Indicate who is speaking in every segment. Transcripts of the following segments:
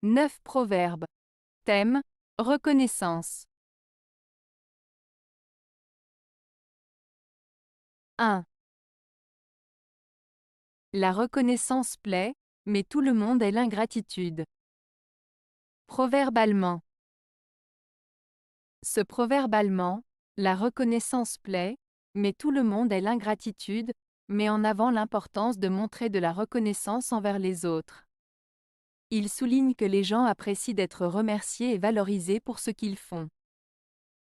Speaker 1: 9 proverbes. Thème: reconnaissance. 1. La reconnaissance plaît, mais tout le monde est l'ingratitude. Proverbe allemand. Ce proverbe allemand, la reconnaissance plaît, mais tout le monde est l'ingratitude, met en avant l'importance de montrer de la reconnaissance envers les autres. Il souligne que les gens apprécient d'être remerciés et valorisés pour ce qu'ils font.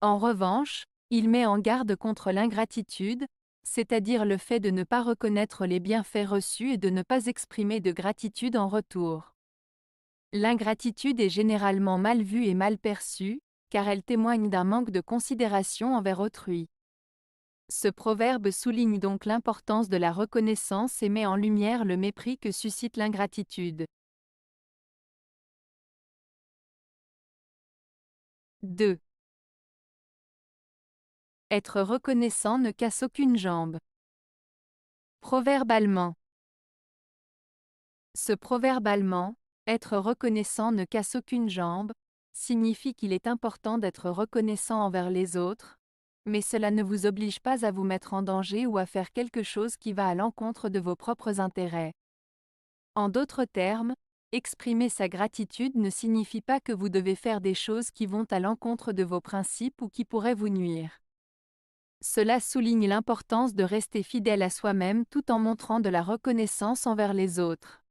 Speaker 1: En revanche, il met en garde contre l'ingratitude, c'est-à-dire le fait de ne pas reconnaître les bienfaits reçus et de ne pas exprimer de gratitude en retour. L'ingratitude est généralement mal vue et mal perçue, car elle témoigne d'un manque de considération envers autrui. Ce proverbe souligne donc l'importance de la reconnaissance et met en lumière le mépris que suscite l'ingratitude. 2. Être reconnaissant ne casse aucune jambe. Proverbe allemand. Ce proverbe allemand, être reconnaissant ne casse aucune jambe, signifie qu'il est important d'être reconnaissant envers les autres, mais cela ne vous oblige pas à vous mettre en danger ou à faire quelque chose qui va à l'encontre de vos propres intérêts. En d'autres termes, exprimer sa gratitude ne signifie pas que vous devez faire des choses qui vont à l'encontre de vos principes ou qui pourraient vous nuire. Cela souligne l'importance de rester fidèle à soi-même tout en montrant de la reconnaissance envers les autres.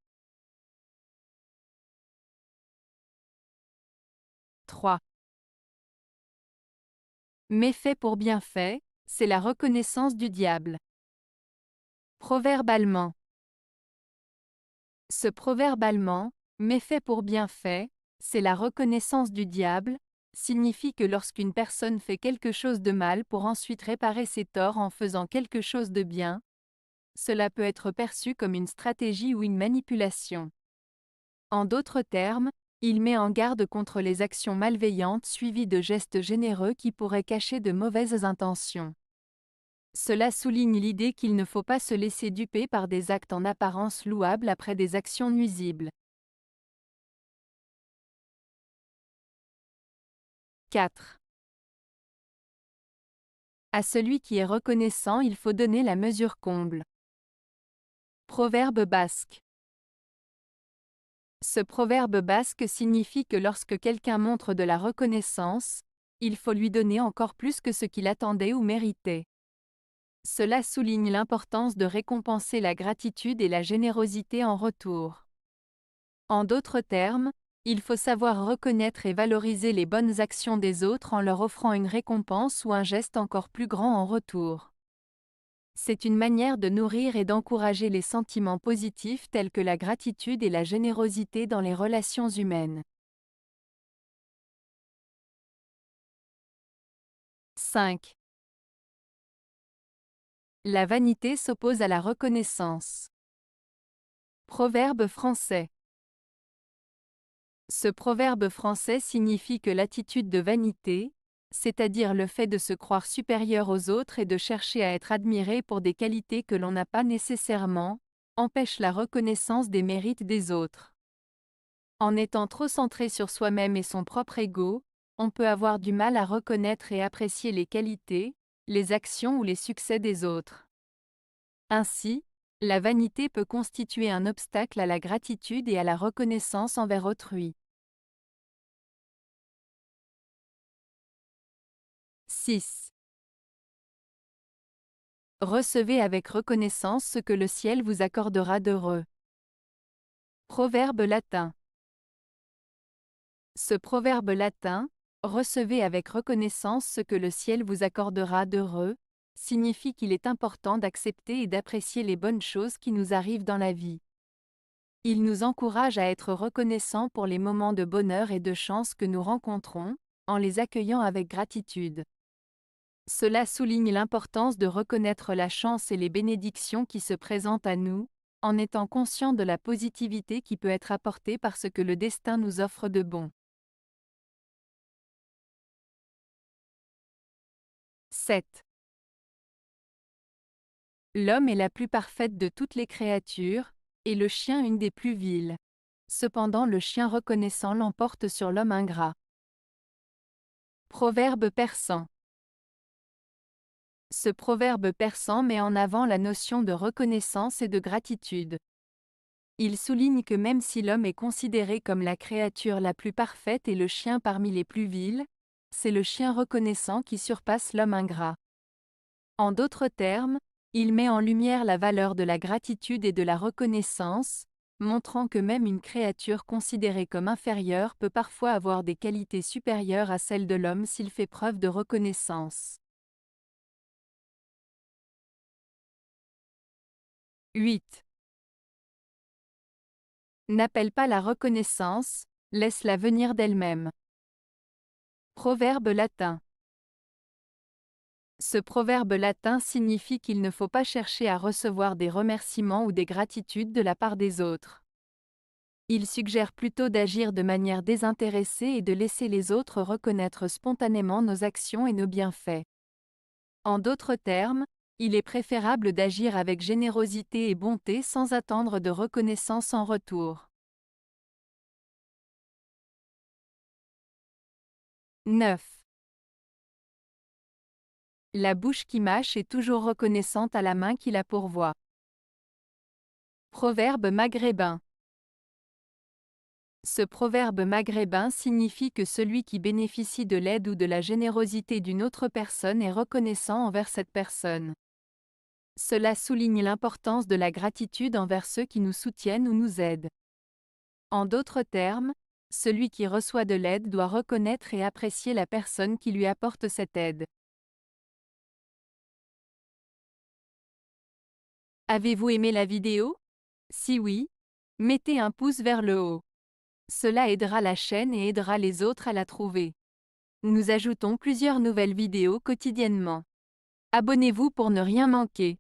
Speaker 1: 3. Méfait pour bienfait, c'est la reconnaissance du diable. Proverbe allemand. Ce proverbe allemand, méfait pour bienfait, c'est la reconnaissance du diable, signifie que lorsqu'une personne fait quelque chose de mal pour ensuite réparer ses torts en faisant quelque chose de bien, cela peut être perçu comme une stratégie ou une manipulation. En d'autres termes, il met en garde contre les actions malveillantes suivies de gestes généreux qui pourraient cacher de mauvaises intentions. Cela souligne l'idée qu'il ne faut pas se laisser duper par des actes en apparence louables après des actions nuisibles. 4. À celui qui est reconnaissant, il faut donner la mesure comble. Proverbe basque. Ce proverbe basque signifie que lorsque quelqu'un montre de la reconnaissance, il faut lui donner encore plus que ce qu'il attendait ou méritait. Cela souligne l'importance de récompenser la gratitude et la générosité en retour. En d'autres termes, il faut savoir reconnaître et valoriser les bonnes actions des autres en leur offrant une récompense ou un geste encore plus grand en retour. C'est une manière de nourrir et d'encourager les sentiments positifs tels que la gratitude et la générosité dans les relations humaines. 5. La vanité s'oppose à la reconnaissance. Proverbe français. Ce proverbe français signifie que l'attitude de vanité, c'est-à-dire le fait de se croire supérieur aux autres et de chercher à être admiré pour des qualités que l'on n'a pas nécessairement, empêche la reconnaissance des mérites des autres. En étant trop centré sur soi-même et son propre ego, on peut avoir du mal à reconnaître et apprécier les qualités, les actions ou les succès des autres. Ainsi, la vanité peut constituer un obstacle à la gratitude et à la reconnaissance envers autrui. 6. Recevez avec reconnaissance ce que le ciel vous accordera d'heureux. Proverbe latin. Ce proverbe latin, recevez avec reconnaissance ce que le ciel vous accordera d'heureux, signifie qu'il est important d'accepter et d'apprécier les bonnes choses qui nous arrivent dans la vie. Il nous encourage à être reconnaissants pour les moments de bonheur et de chance que nous rencontrons, en les accueillant avec gratitude. Cela souligne l'importance de reconnaître la chance et les bénédictions qui se présentent à nous, en étant conscient de la positivité qui peut être apportée par ce que le destin nous offre de bon. 7. L'homme est la plus parfaite de toutes les créatures, et le chien une des plus viles. cependant le chien reconnaissant l'emporte sur l'homme ingrat. Proverbe persan. Ce proverbe persan met en avant la notion de reconnaissance et de gratitude. Il souligne que même si l'homme est considéré comme la créature la plus parfaite et le chien parmi les plus vils, c'est le chien reconnaissant qui surpasse l'homme ingrat. En d'autres termes, il met en lumière la valeur de la gratitude et de la reconnaissance, montrant que même une créature considérée comme inférieure peut parfois avoir des qualités supérieures à celles de l'homme s'il fait preuve de reconnaissance. 8. N'appelle pas la reconnaissance, laisse-la venir d'elle-même. Proverbe latin. Ce proverbe latin signifie qu'il ne faut pas chercher à recevoir des remerciements ou des gratitudes de la part des autres. Il suggère plutôt d'agir de manière désintéressée et de laisser les autres reconnaître spontanément nos actions et nos bienfaits. En d'autres termes, il est préférable d'agir avec générosité et bonté sans attendre de reconnaissance en retour. 9. La bouche qui mâche est toujours reconnaissante à la main qui la pourvoit. Proverbe maghrébin. Ce proverbe maghrébin signifie que celui qui bénéficie de l'aide ou de la générosité d'une autre personne est reconnaissant envers cette personne. Cela souligne l'importance de la gratitude envers ceux qui nous soutiennent ou nous aident. En d'autres termes, celui qui reçoit de l'aide doit reconnaître et apprécier la personne qui lui apporte cette aide. Avez-vous aimé la vidéo? Si oui, mettez un pouce vers le haut. Cela aidera la chaîne et aidera les autres à la trouver. Nous ajoutons plusieurs nouvelles vidéos quotidiennement. Abonnez-vous pour ne rien manquer.